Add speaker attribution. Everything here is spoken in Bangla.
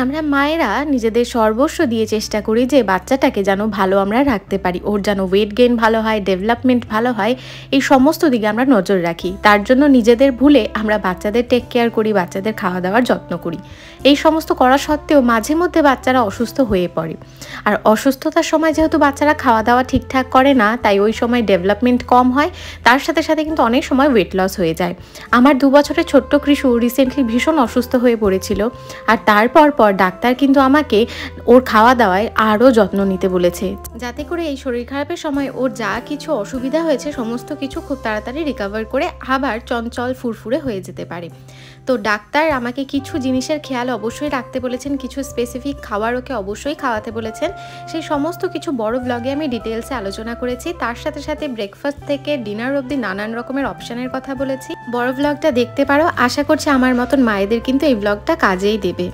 Speaker 1: আমরা মায়েরা নিজেদের সর্বস্ব দিয়ে চেষ্টা করি যে বাচ্চাটাকে যেন ভালো আমরা রাখতে পারি, ওর যেন ওয়েট গেইন ভালো হয়, ডেভেলপমেন্ট ভালো হয়, এই সমস্ত দিকে আমরা নজর রাখি। তার জন্য নিজেদের ভুলে আমরা বাচ্চাদের টেক কেয়ার করি, বাচ্চাদের খাওয়া দাওয়ার যত্ন করি। এই সমস্ত করা সত্ত্বেও মাঝে মধ্যে বাচ্চারা অসুস্থ হয়ে পড়ে। আর অসুস্থতার সময় যেহেতু বাচ্চারা খাওয়া দাওয়া ঠিকঠাক করে না, তাই ওই সময় ডেভেলপমেন্ট কম হয়, তার সাথে সাথে কিন্তু অনেক সময় ওয়েট লস হয়ে যায়। আমার 2 বছরের ছোট্ট কৃষু রিসেন্টলি ভীষণ অসুস্থ হয়ে পড়েছিল, আর তারপর ডাক্তার কিন্তু আমাকে ওর খাওয়া দাওয়ায় আরও যত্ন নিতে বলেছে, যাতে করে এই শরীর খারাপের সময় ওর যা কিছু অসুবিধা হয়েছে সমস্ত কিছু খুব তাড়াতাড়ি রিকভার করে আবার চঞ্চল ফুরফুরে হয়ে যেতে পারে। তো ডাক্তার আমাকে কিছু জিনিসের খেয়াল অবশ্যই রাখতে বলেছেন, কিছু স্পেসিফিক খাবার ওকে অবশ্যই খাওয়াতে বলেছেন। সেই সমস্ত কিছু বড় ব্লগে আমি ডিটেলসে আলোচনা করেছি। তার সাথে সাথে ব্রেকফাস্ট থেকে ডিনার অবধি নানান রকমের অপশানের কথা বলেছি। বড় ব্লগটা দেখতে পারো। আশা করছি আমার মতন মায়েদের কিন্তু এই ব্লগটা কাজেই দেবে।